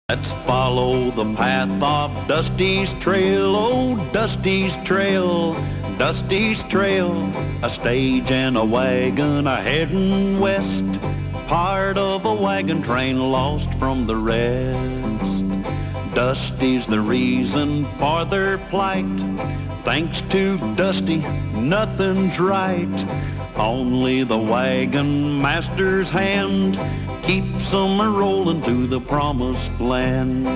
Let's follow the path of Dusty's trail, oh Dusty's trail, Dusty's trail. A stage and a wagon a heading west, part of a wagon train lost from the rest. Dusty's the reason for their plight. Thanks to Dusty, nothing's right. Only the wagon master's hand keeps them a-rolling to the promised land.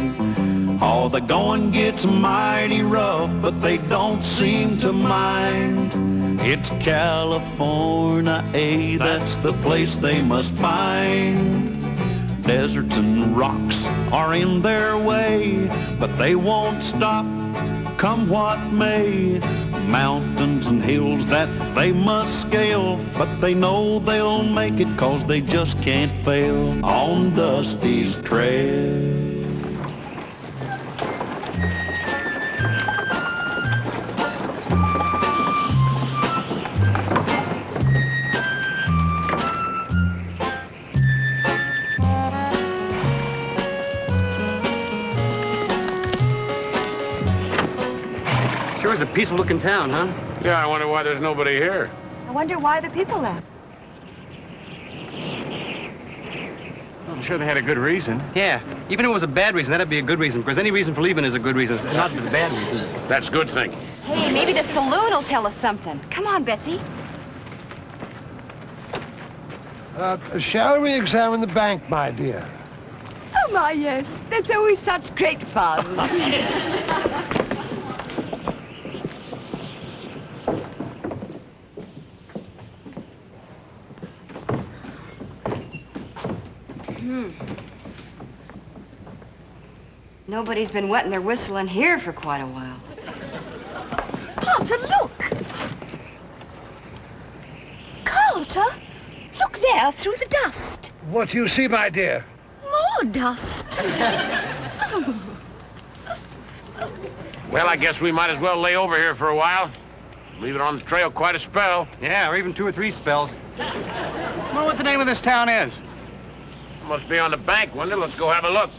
Oh, the going gets mighty rough, but they don't seem to mind. It's California, that's the place they must find. Deserts and rocks are in their way, but they won't stop, come what may. Mountains and hills that they must scale, but they know they'll make it 'cause they just can't fail on Dusty's trail. Sure is a peaceful-looking town, huh? Yeah, I wonder why there's nobody here. I wonder why the people left. Well, I'm sure they had a good reason. Yeah, even if it was a bad reason, that'd be a good reason, because any reason for leaving is a good reason, not a bad reason. That's good thinking. Hey, maybe the saloon will tell us something. Come on, Betsy. Shall we examine the bank, my dear? Oh, my, yes. That's always such great fun. Nobody's been wetting their whistle in here for quite a while. Carter, look! Carter, look there through the dust. What do you see, my dear? More dust. Well, I guess we might as well lay over here for a while. Leave it on the trail quite a spell. Yeah, or even 2 or 3 spells. I wonder what the name of this town is. Must be on the bank, wouldn't it? Let's go have a look.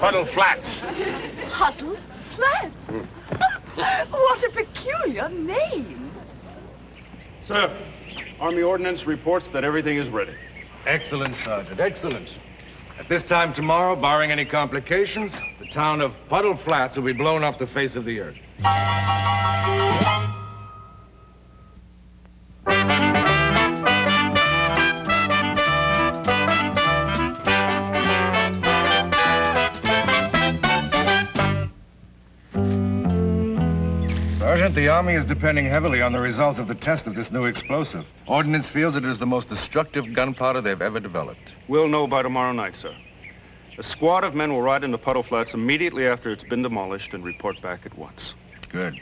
Puddle Flats. Puddle Flats? What a peculiar name. Sir, Army Ordnance reports that everything is ready. Excellent, Sergeant, excellent. At this time tomorrow, barring any complications, the town of Puddle Flats will be blown off the face of the earth. Sergeant, the Army is depending heavily on the results of the test of this new explosive. Ordnance feels it is the most destructive gunpowder they've ever developed. We'll know by tomorrow night, sir. A squad of men will ride into Puddle Flats immediately after it's been demolished and report back at once. Good.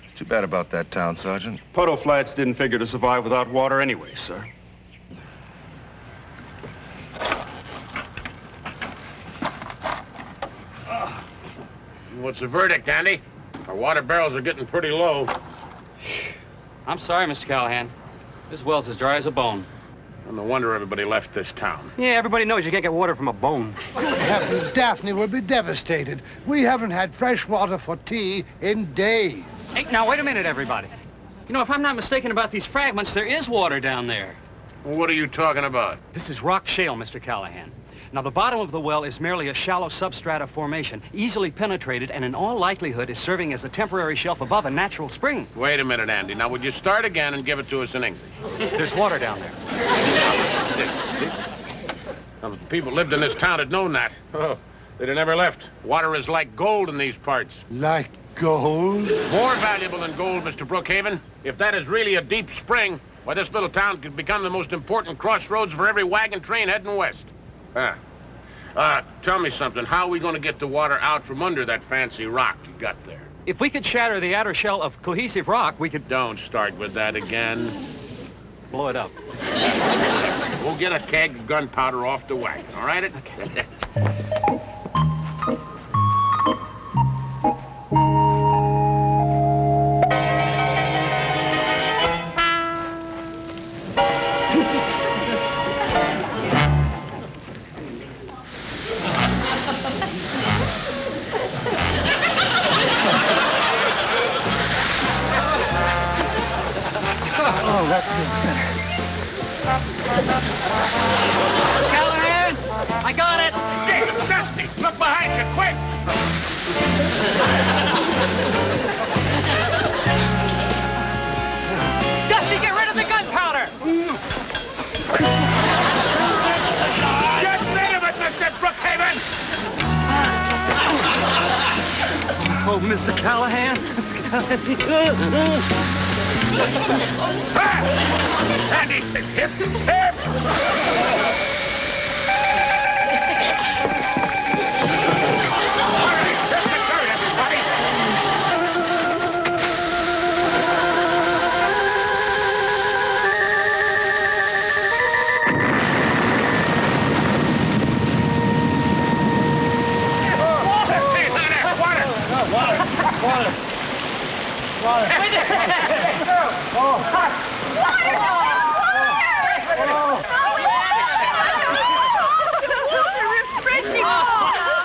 It's too bad about that town, Sergeant. Puddle Flats didn't figure to survive without water anyway, sir. What's the verdict, Andy? Our water barrels are getting pretty low. I'm sorry, Mr. Callahan. This well's as dry as a bone. No wonder everybody left this town. Yeah, everybody knows you can't get water from a bone. Good heavens, Daphne will be devastated. We haven't had fresh water for tea in days. Hey, now, wait a minute, everybody. You know, if I'm not mistaken about these fragments, there is water down there. Well, what are you talking about? This is rock shale, Mr. Callahan. Now, the bottom of the well is merely a shallow substrata formation, easily penetrated, and in all likelihood is serving as a temporary shelf above a natural spring. Wait a minute, Andy. Now, would you start again and give it to us in English? There's water down there. Now, if the people lived in this town had known that. Oh, they'd have never left. Water is like gold in these parts. Like gold? More valuable than gold, Mr. Brookhaven. If that is really a deep spring, why, this little town could become the most important crossroads for every wagon train heading west. Tell me something. How are we going to get the water out from under that fancy rock you got there? If we could shatter the outer shell of cohesive rock, we could... Don't start with that again. blow it up. We'll get a keg of gunpowder off the wagon, all right? Okay. Oh, that's good. Callahan! I got it! Hey, it's Dusty! Look behind you, quick! Dusty, get rid of the gunpowder! Get rid of it, Mr. Brookhaven! Oh, Mr. Callahan. Andy, hip, hip! All right, hit the dirt, everybody! Hey, look at that,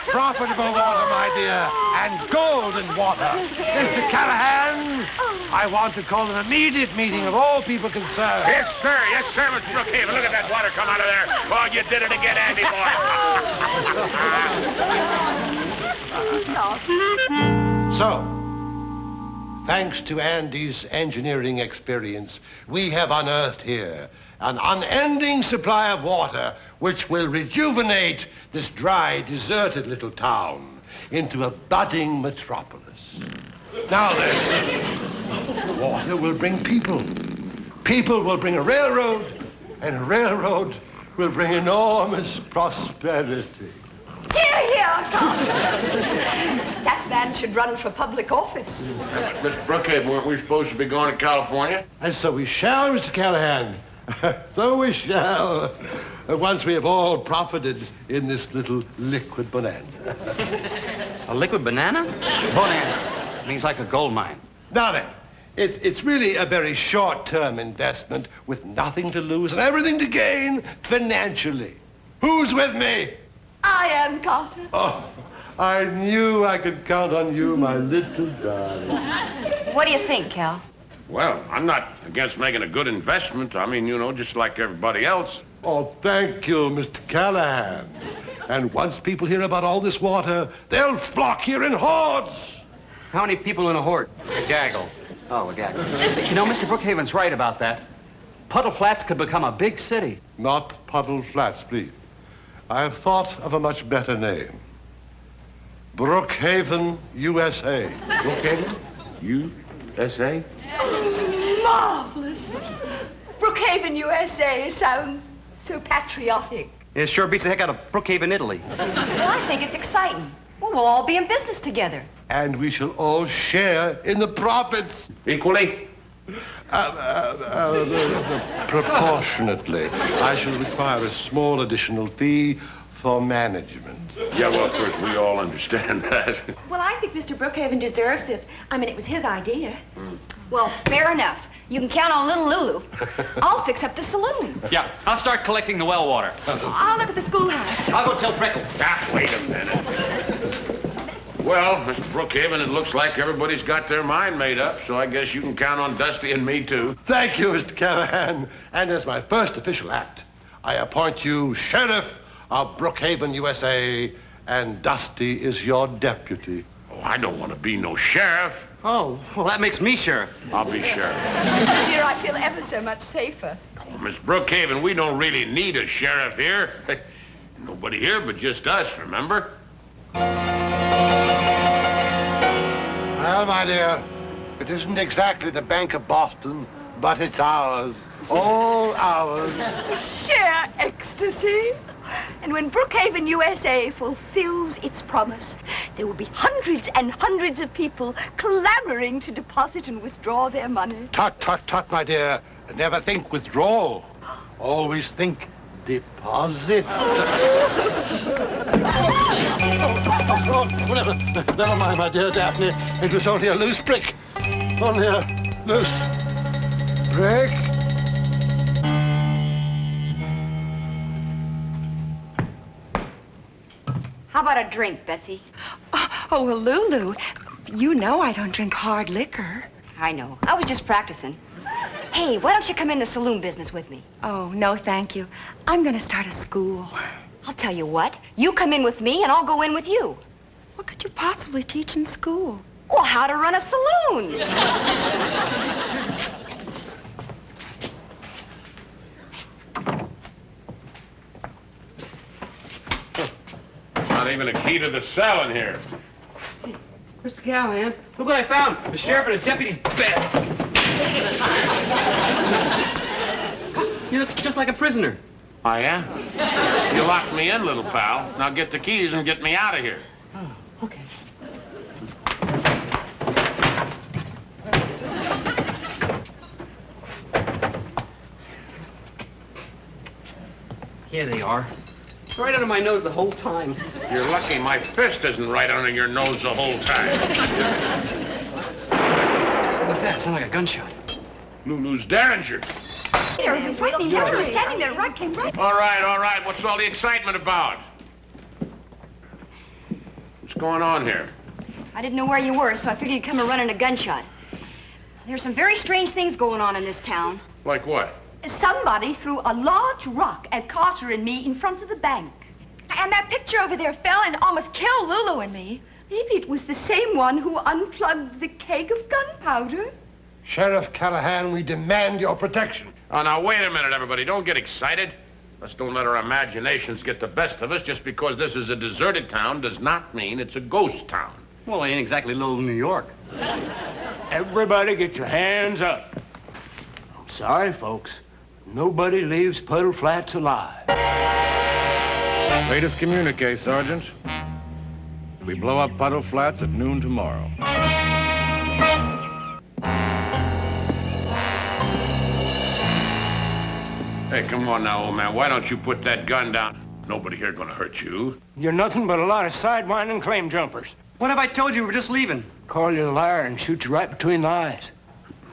Profitable water, my dear, and golden water. Mr. Callahan, I want to call an immediate meeting of all people concerned. Yes, sir, Mr. Brookhaven. Look at that water come out of there. Oh, you did it again, Andy, boy. So, thanks to Andy's engineering experience, we have unearthed here an unending supply of water which will rejuvenate this dry, deserted little town into a budding metropolis. Now then, water will bring people. People will bring a railroad, and a railroad will bring enormous prosperity. Hear, hear, Carter. That man should run for public office. Mr. Brookhaven, weren't we supposed to be going to California? And so we shall, Mr. Callahan. So we shall, once we have all profited in this little liquid bonanza. A liquid banana? Bonanza. Means like a gold mine. Now then, it's really a very short-term investment with nothing to lose and everything to gain financially. Who's with me? I am, Carter. Oh, I knew I could count on you, my little darling. What do you think, Cal? Well, I'm not against making a good investment. I mean, you know, just like everybody else. Oh, thank you, Mr. Callahan. And once people hear about all this water, they'll flock here in hordes. How many people in a horde? A gaggle. Oh, a gaggle. You know, Mr. Brookhaven's right about that. Puddle Flats could become a big city. Not Puddle Flats, please. I have thought of a much better name. Brookhaven, U.S.A. Brookhaven? U.S.A.? Marvelous. Brookhaven, U.S.A. sounds so patriotic. It sure beats the heck out of Brookhaven, Italy. Well, I think it's exciting. Well, we'll all be in business together. And we shall all share in the profits. Equally? Proportionately. I shall require a small additional fee for management. Yeah, well, of course, we all understand that. Well, I think Mr. Brookhaven deserves it. I mean, it was his idea. Well, fair enough. You can count on little Lulu. I'll fix up the saloon. Yeah, I'll start collecting the well water. I'll look at the schoolhouse. I'll go tell Freckles. Ah, wait a minute. Well, Mr. Brookhaven, it looks like everybody's got their mind made up, so I guess you can count on Dusty and me, too. Thank you, Mr. Callahan. And as my first official act, I appoint you Sheriff of Brookhaven, USA, and Dusty is your deputy. Oh, I don't want to be no sheriff. Oh, well, that makes me sheriff. I'll be sheriff. Dear, I feel ever so much safer. Oh, Miss Brookhaven, we don't really need a sheriff here. Nobody here but just us, remember? Well, my dear, it isn't exactly the Bank of Boston, but it's ours. All ours. Sheer ecstasy. And when Brookhaven, USA fulfills its promise, there will be hundreds and hundreds of people clamoring to deposit and withdraw their money. Tut, tut, tut, my dear. Never think withdrawal. Always think deposit. Never mind, my dear Daphne. It was only a loose brick. Only a loose brick. How about a drink, Betsy? Oh, well, Lulu, you know I don't drink hard liquor. I know. I was just practicing. Hey, why don't you come in the saloon business with me? Oh, no, thank you. I'm going to start a school. I'll tell you what. You come in with me, and I'll go in with you. What could you possibly teach in school? Well, how to run a saloon. Not even a key to the cell in here. Mr. Callahan, look what I found. The sheriff and his deputy's bed. You look just like a prisoner. Oh, yeah? You locked me in, little pal. Now get the keys and get me out of here. Oh, okay. Here they are. Right under my nose the whole time. You're lucky my fist isn't right under your nose the whole time. What's that? It sounded like a gunshot. Lulu's Derringer. There, he was waiting there. He was standing there. Right, came right. All right. What's all the excitement about? What's going on here? I didn't know where you were, so I figured you'd come and run in a gunshot. There's some very strange things going on in this town. Like what? Somebody threw a large rock at Carter and me in front of the bank. And that picture over there fell and almost killed Lulu and me. Maybe it was the same one who unplugged the keg of gunpowder. Sheriff Callahan, we demand your protection. Oh, now, wait a minute, everybody. Don't get excited. Let's don't let our imaginations get the best of us. Just because this is a deserted town does not mean it's a ghost town. Well, it ain't exactly little New York. Everybody get your hands up. I'm sorry, folks. Nobody leaves Puddle Flats alive. Latest communique, Sergeant. We blow up Puddle Flats at noon tomorrow. Hey, come on now, old man. Why don't you put that gun down? Nobody here gonna hurt you. You're nothing but a lot of sidewinding claim jumpers. What have I told you? We're just leaving. Call you a liar and shoot you right between the eyes.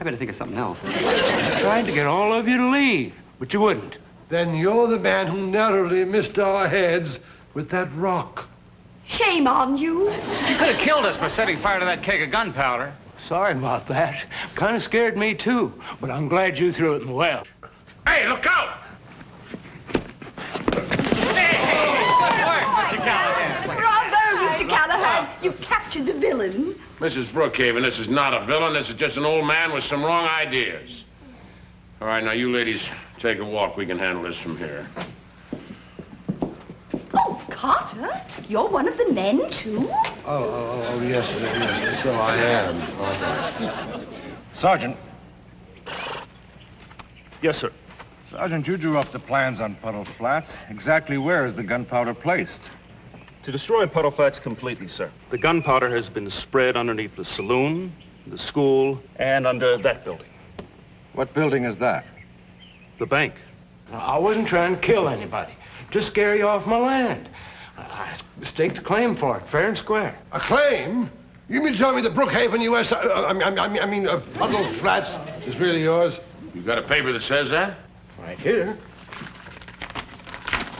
I better think of something else. I tried to get all of you to leave, but you wouldn't. Then you're the man who narrowly missed our heads with that rock. Shame on you. You could have killed us by setting fire to that keg of gunpowder. Sorry about that. Kind of scared me, too. But I'm glad you threw it in the well. Hey, look out! Mr. Callahan. Bravo, Mr. Callahan. You captured the villain. Mrs. Brookhaven, this is not a villain. This is just an old man with some wrong ideas. All right, now, you ladies, take a walk. We can handle this from here. Oh, Carter, you're one of the men, too? Oh, yes, so I am. Sergeant. Yes, sir. Sergeant, you drew up the plans on Puddle Flats. Exactly where is the gunpowder placed? To destroy Puddle Flats completely, sir. The gunpowder has been spread underneath the saloon, the school, and under that building. What building is that? The bank. I wasn't trying to kill anybody. Just scare you off my land. I staked a claim for it, fair and square. A claim? You mean to tell me that Brookhaven U.S.A, Puddle Flats is really yours? You got a paper that says that? Right here.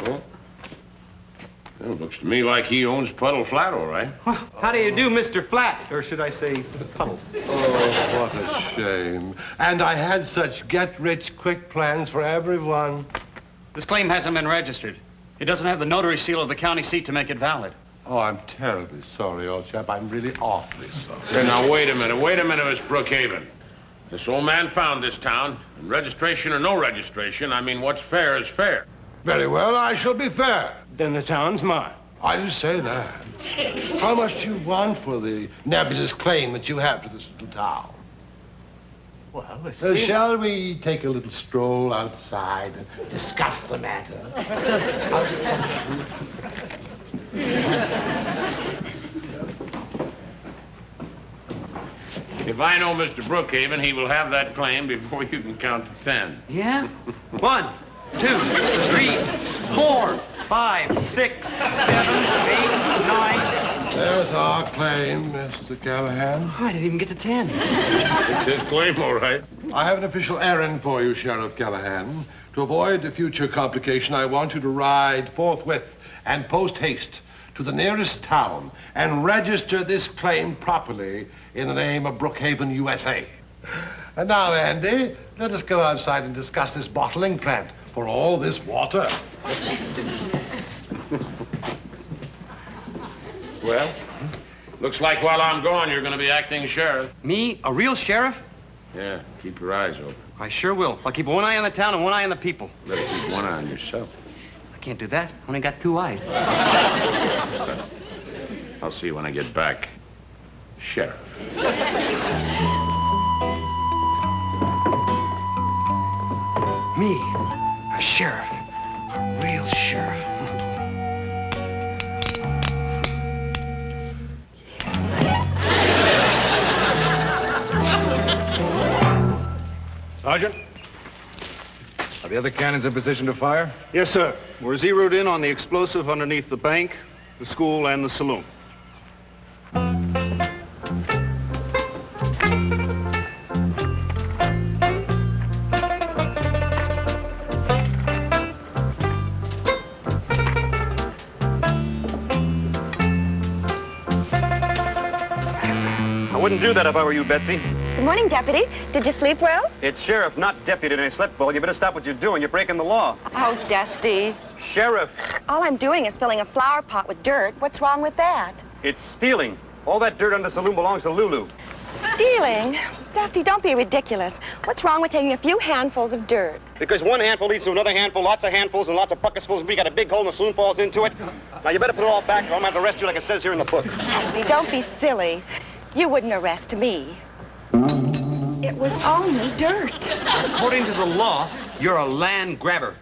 Well, it looks to me like he owns Puddle Flat, all right. Well, how do you do, Mr. Flat? Or should I say, Puddle? Oh, what a shame. And I had such get-rich-quick plans for everyone. This claim hasn't been registered. It doesn't have the notary seal of the county seat to make it valid. Oh, I'm terribly sorry, old chap. I'm really awfully sorry. Hey, now, wait a minute, Miss Brookhaven. This old man found this town, and registration or no registration, I mean, what's fair is fair. Very well, I shall be fair. Then the town's mine. I didn't say that. How much do you want for the nebulous claim that you have to this little town? Well, let's see. Shall we take a little stroll outside and discuss the matter? If I know Mr. Brookhaven, he will have that claim before you can count to 10. Yeah? 1, 2, 3, 4, 5, 6, 7, 8, 9. There's our claim, Mr. Callahan. I didn't even get to 10. It's his claim, all right. I have an official errand for you, Sheriff Callahan. To avoid a future complication, I want you to ride forthwith and post-haste to the nearest town and register this claim properly in the name of Brookhaven, U.S.A. And now, Andy, let us go outside and discuss this bottling plant for all this water. Well, looks like while I'm gone, you're going to be acting sheriff. Me? A real sheriff? Yeah, keep your eyes open. I sure will. I'll keep one eye on the town and one eye on the people. Better keep one eye on yourself. I can't do that. Only got 2 eyes. I'll see you when I get back. Sheriff. Me? A sheriff. A real sheriff. Sergeant? Are the other cannons in position to fire? Yes, sir. We're zeroed in on the explosive underneath the bank, the school, and the saloon. I wouldn't do that if I were you, Betsy. Good morning, Deputy. Did you sleep well? It's sheriff, not deputy, and I slept well. You better stop what you're doing. You're breaking the law. Oh, Dusty. Sheriff, All I'm doing is filling a flower pot with dirt. What's wrong with that? it's stealing. All that dirt on the saloon belongs to Lulu. Stealing? Dusty, don't be ridiculous. What's wrong with taking a few handfuls of dirt? Because one handful leads to another handful, lots of handfuls and lots of bucketsfuls. We got a big hole and the saloon falls into it. Now, you better put it all back or I'm going to have to arrest you like it says here in the book. Dusty, don't be silly. You wouldn't arrest me. It was only dirt. According to the law, you're a land grabber.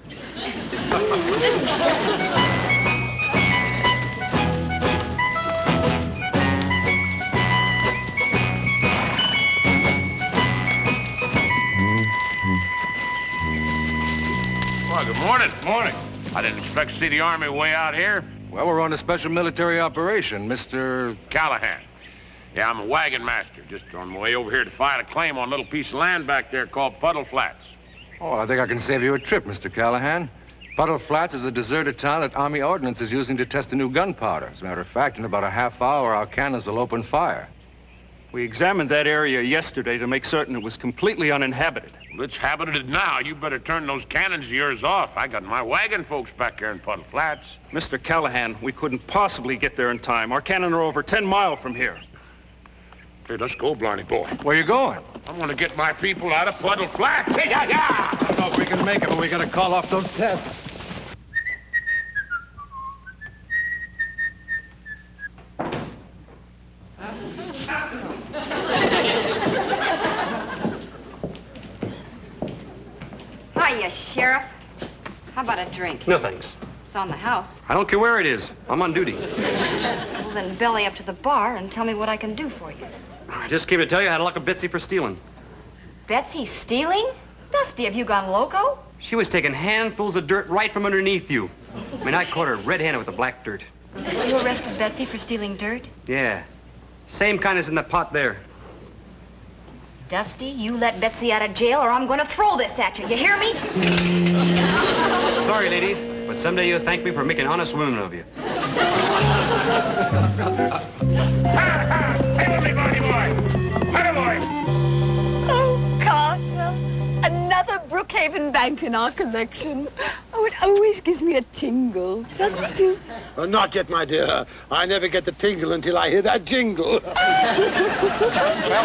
Well, good morning. Morning. I didn't expect to see the Army way out here. Well, we're on a special military operation, Mr. Callahan. Yeah, I'm a wagon master. Just on my way over here to file a claim on a little piece of land back there called Puddle Flats. Oh, I think I can save you a trip, Mr. Callahan. Puddle Flats is a deserted town that Army Ordnance is using to test a new gunpowder. As a matter of fact, in about a half hour, our cannons will open fire. We examined that area yesterday to make certain it was completely uninhabited. Well, it's habited now. You better turn those cannons of yours off. I got my wagon folks back there in Puddle Flats. Mr. Callahan, we couldn't possibly get there in time. Our cannon are over 10 miles from here. Hey, let's go, Blarney boy. Where you going? I'm going to get my people out of Puddle Flats. Hey, yeah, yeah! I don't know if we can make it, but we got to call off those tests. Hiya, Sheriff. How about a drink? No, thanks. It's on the house. I don't care where it is. I'm on duty. Well, then belly up to the bar and tell me what I can do for you. I just came to tell you I had a luck of Betsy for stealing. Betsy stealing? Dusty, have you gone loco? She was taking handfuls of dirt right from underneath you. I mean, I caught her red-handed with the black dirt. You arrested Betsy for stealing dirt? Yeah. Same kind as in the pot there. Dusty, you let Betsy out of jail or I'm going to throw this at you. You hear me? Sorry, ladies, but someday you'll thank me for making honest women of you. Hey, with me, Barney boy! Barney boy! Oh, Castle, another Brookhaven bank in our collection. Oh, it always gives me a tingle, doesn't it you? Not yet, my dear. I never get the tingle until I hear that jingle. Well,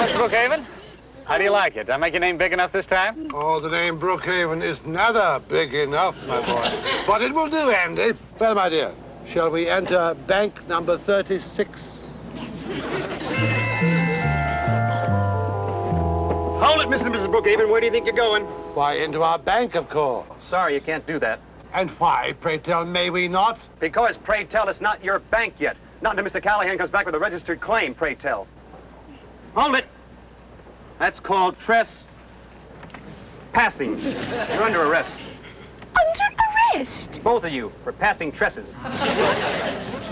Mr. Brookhaven, how do you like it? Did I make your name big enough this time? Oh, the name Brookhaven is never big enough, my boy. But it will do, Andy. Well, my dear, shall we enter bank number 36? Hold it, Mr. and Mrs. Brookhaven. Where do you think you're going? Why, into our bank, of course. Sorry, you can't do that. And why, pray tell, may we not? Because, pray tell, it's not your bank yet. Not until Mr. Callahan comes back with a registered claim, pray tell. Hold it. That's called trespassing. You're under arrest. Under arrest? Both of you, for passing tresses.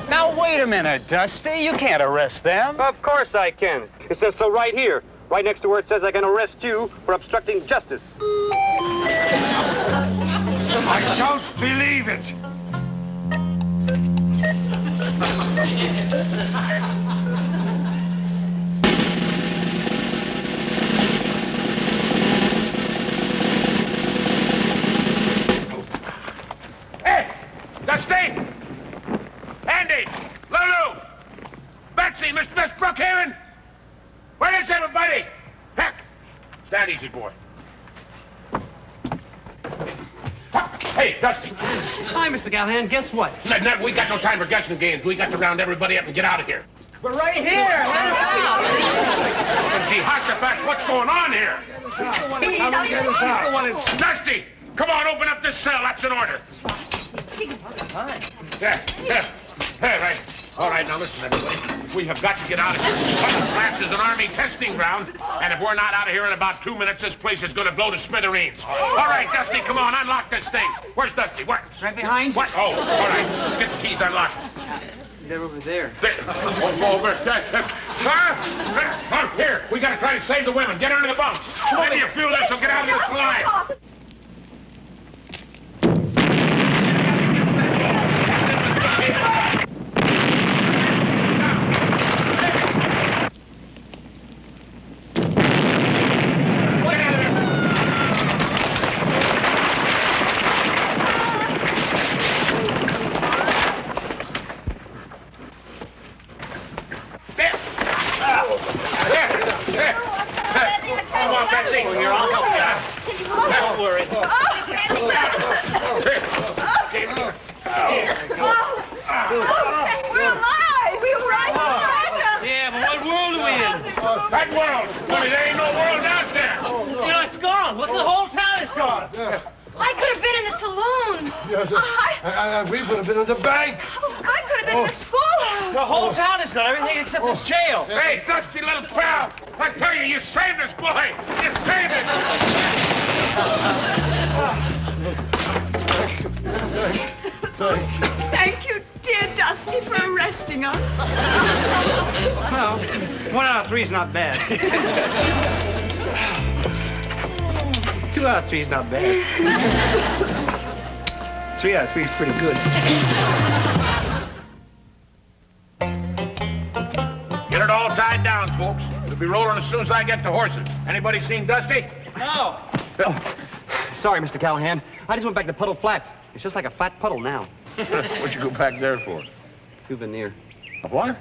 Now, wait a minute, Dusty. You can't arrest them. Of course I can. It says so right here. Right next to where it says I can arrest you for obstructing justice. I don't believe it. boy. Hey, Dusty. Hi, Mr. Callahan. Guess what? Ned, we got no time for guessing games. We got to round everybody up and get out of here. We're right here. Let us out. Jehoshaphat, what's going on here? Dusty, come on, open up this cell. That's an order. Yeah. Right. All right, now listen, everybody. We have got to get out of here. Puddle Flats is an Army testing ground, and if we're not out of here in about 2 minutes, this place is going to blow to smithereens. All right, Dusty, come on, unlock this thing. Where's Dusty? Where? Right behind you. What? Oh, all right. Let's get the keys unlocked. They're over there. Over. Here, we got to try to save the women. Get her into the bunks. Maybe a few of us will get out of this alive. Don't worry. We're alive! We were right in Yeah, but what world are we in? That world! Honey, there ain't no world out there! You know, it's gone. Look, the whole town is gone. I could have been in the saloon. Yes, we would have been in the bank. I could have been in the schoolhouse. The whole town is gone. Everything except this jail. Hey, Dusty little pal! I tell you, you saved us, boy! You saved us! Thank you, dear Dusty, for arresting us. Well, 1 out of 3 is not bad. 2 out of 3 is not bad. 3 out of 3 is pretty good. Get it all tied down, folks. We'll be rolling as soon as I get the horses. Anybody seen Dusty? No. Sorry, Mr. Callahan. I just went back to Puddle Flats. It's just like a flat puddle now. What'd you go back there for? Souvenir. A what?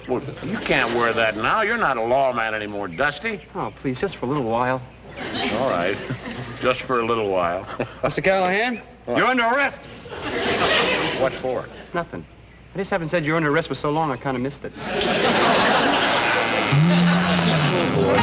Well, you can't wear that now. You're not a lawman anymore, Dusty. Oh, please, just for a little while. All right. Just for a little while. Mr. Callahan, you're under arrest. What for? Nothing. I just haven't said you're under arrest for so long, I kind of missed it. Oh, boy.